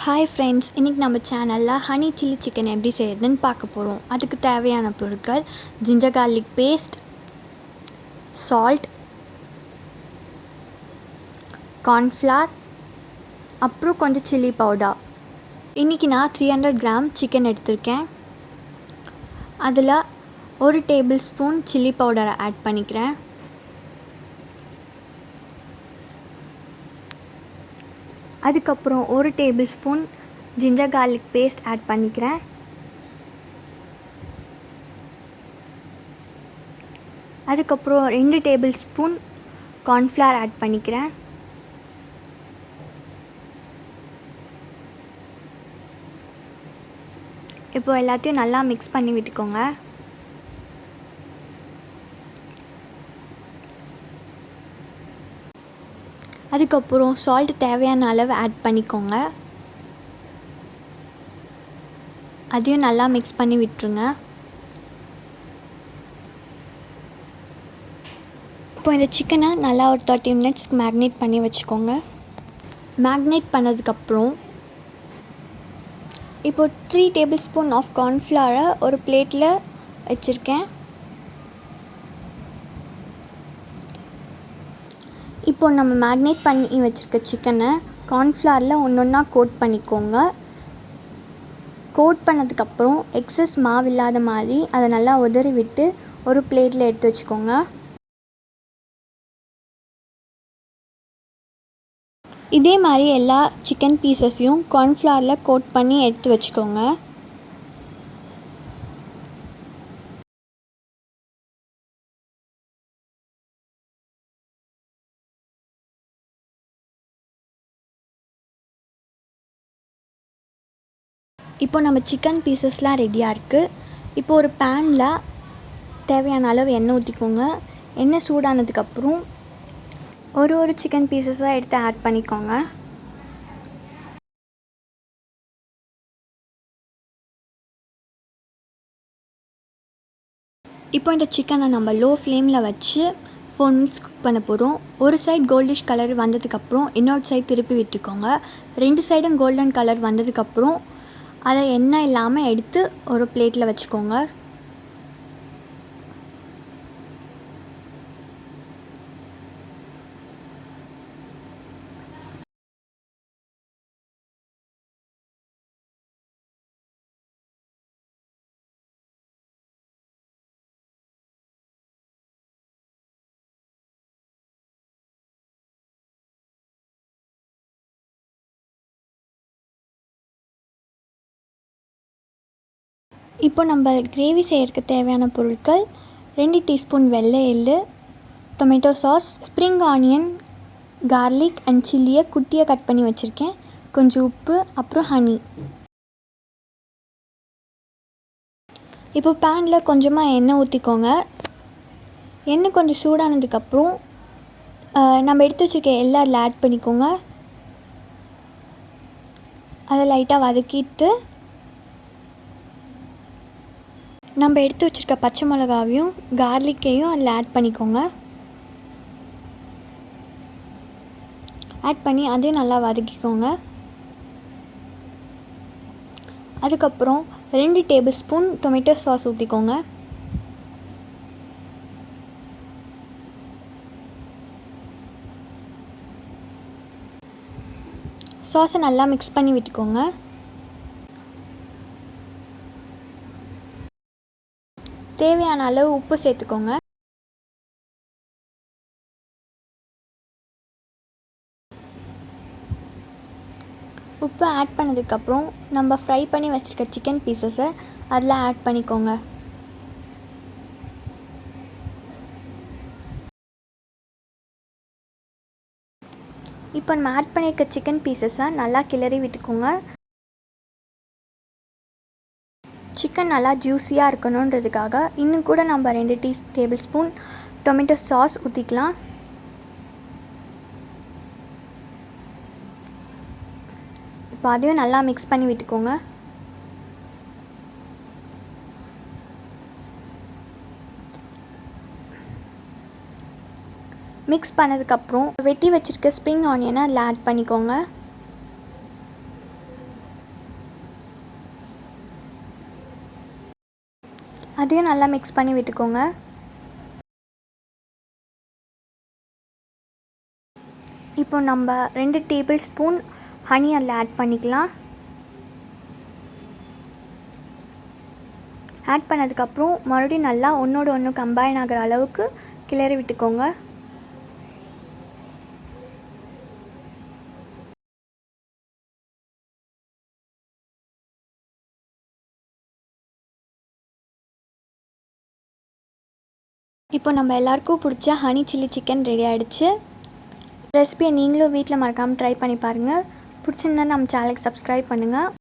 Hi friends, இன்றைக்கி நம்ம சேனலில் ஹனி சில்லி சிக்கன் எப்படி செய்கிறதுன்னு பார்க்க போகிறோம். அதுக்கு தேவையான பொருட்கள் ginger garlic paste, salt, cornflour, அப்புறம் கொஞ்சம் சில்லி பவுடர். இன்றைக்கி நான் 300 கிராம் சிக்கன் எடுத்திருக்கேன். அதில் 1 டேபிள் ஸ்பூன் சில்லி பவுடரை ஆட் பண்ணிக்கிறேன். அதுக்கப்புறம் 1 tablespoon ginger garlic paste add பண்ணிக்கிறேன். அதுக்கப்புறம் 2 டேபிள் ஸ்பூன் கார்ன்ஃப்ளவர் ஆட் பண்ணிக்கிறேன். இப்போ எல்லாத்தையும் நல்லா மிக்ஸ் பண்ணி விட்டுக்கோங்க. அதுக்கப்புறம் சால்ட் தேவையான அளவு ஆட் பண்ணிக்கோங்க. அதையும் நல்லா மிக்ஸ் பண்ணி விட்டுருங்க. இப்போ இந்த சிக்கனை நல்லா ஒரு 30 மினிட்ஸ்க்கு மேக்னேட் பண்ணி வச்சுக்கோங்க. மேக்னேட் பண்ணதுக்கப்புறம் இப்போ 3 டேபிள் ஸ்பூன் ஆஃப் கார்ன்ஃப்ளவரை ஒரு பிளேட்டில் வச்சுருக்கேன். இப்போ நம்ம மேக்னேட் பண்ணி வச்சுருக்க சிக்கனை கார்ன்ஃப்ளவரில் ஒன்றா கோட் பண்ணிக்கோங்க. கோட் பண்ணதுக்கப்புறம் எக்ஸஸ் மாவு இல்லாத மாதிரி அதை நல்லா உதறி விட்டு ஒரு பிளேட்டில் எடுத்து வச்சுக்கோங்க. இதே மாதிரி எல்லா சிக்கன் பீசஸையும் கார்ன்ஃப்ளவரில் கோட் பண்ணி எடுத்து வச்சுக்கோங்க. இப்போ நம்ம சிக்கன் பீசஸ்லாம் ரெடியாக இருக்குது. இப்போ ஒரு பேனில் தேவையான அளவு எண்ணெய் ஊற்றிக்கோங்க. எண்ணெய் சூடானதுக்கப்புறம் ஒரு சிக்கன் பீசஸாக எடுத்து ஆட் பண்ணிக்கோங்க. இப்போ இந்த சிக்கனை நம்ம லோ ஃப்ளேமில் வச்சு 4 மினிட்ஸ் குக் பண்ண போகிறோம். ஒரு சைடு கோல்டிஷ் கலர் வந்ததுக்கப்புறம் இன்னொரு சைடு திருப்பி விட்டுக்கோங்க. 2 சைடும் கோல்டன் கலர் வந்ததுக்கப்புறம் அதை எண்ணெய் இல்லாமல் எடுத்து ஒரு பிளேட்டில் வச்சுக்கோங்க. இப்போ நம்ம கிரேவி செய்யறதுக்கு தேவையான பொருட்கள் 2 டீஸ்பூன் வெள்ளை எள்ளு, tomato sauce, spring onion, garlic and சில்லியை குட்டியாக கட் பண்ணி வச்சுருக்கேன், கொஞ்சம் உப்பு, அப்புறம் ஹனி. இப்போ பேனில் கொஞ்சமாக எண்ணெய் ஊற்றிக்கோங்க. எண்ணெய் கொஞ்சம் சூடானதுக்கப்புறம் நம்ம எடுத்து வச்சுருக்க எள்ளை அதில் ஆட் பண்ணிக்கோங்க. அதை லைட்டாக வதக்கிட்டு நம்ம எடுத்து வச்சுருக்க பச்சை மிளகாவையும் கார்லிக்கையும் அதில் ஆட் பண்ணிக்கோங்க. ஆட் பண்ணி அதையும் நல்லா வதக்கிக்கோங்க. அதுக்கப்புறம் 2 டேபிள் ஸ்பூன் டொமேட்டோ சாஸ் ஊற்றிக்கோங்க. சாஸை நல்லா மிக்ஸ் பண்ணி விட்டுக்கோங்க. தேவையான அளவு உப்பு சேர்த்துக்கோங்க. உப்பு ஆட் பண்ணதுக்கப்புறம் நம்ம ஃப்ரை பண்ணி வச்சுருக்க சிக்கன் பீசஸை அதில் ஆட் பண்ணிக்கோங்க. இப்போ நம்ம ஆட் பண்ணியிருக்க சிக்கன் பீசஸை நல்லா கிளறி விட்டுக்கோங்க. சிக்கன் நல்லா ஜூஸியாக இருக்கணுன்றதுக்காக இன்னும் கூட நம்ம 2 டேபிள் ஸ்பூன் டொமேட்டோ சாஸ் ஊற்றிக்கலாம். இப்போ அதையும் நல்லா மிக்ஸ் பண்ணி விட்டுக்கோங்க. மிக்ஸ் பண்ணதுக்கப்புறம் வெட்டி வச்சுருக்க ஸ்ப்ரிங் ஆனியனை அதில் ஆட் பண்ணிக்கோங்க. அதையும் நல்லா மிக்ஸ் பண்ணி விட்டுக்கோங்க. இப்போ நம்ம 2 டேபிள் ஸ்பூன் ஹனி அதில் ஆட் பண்ணிக்கலாம். ஆட் பண்ணதுக்கப்புறம் மறுபடியும் நல்லா ஒன்றோடு ஒன்று கம்பைன் ஆகிற அளவுக்கு கிளறி விட்டுக்கோங்க. இப்போ நம்ம எல்லாருக்கும் பிடிச்ச ஹனி சில்லி சிக்கன் ரெடி ஆகிடுச்சு. ரெசிபியை நீங்களும் வீட்டில் மறக்காமல் ட்ரை பண்ணி பாருங்கள். பிடிச்சிருந்தா நம்ம சேனலுக்கு சப்ஸ்கிரைப் பண்ணுங்கள்.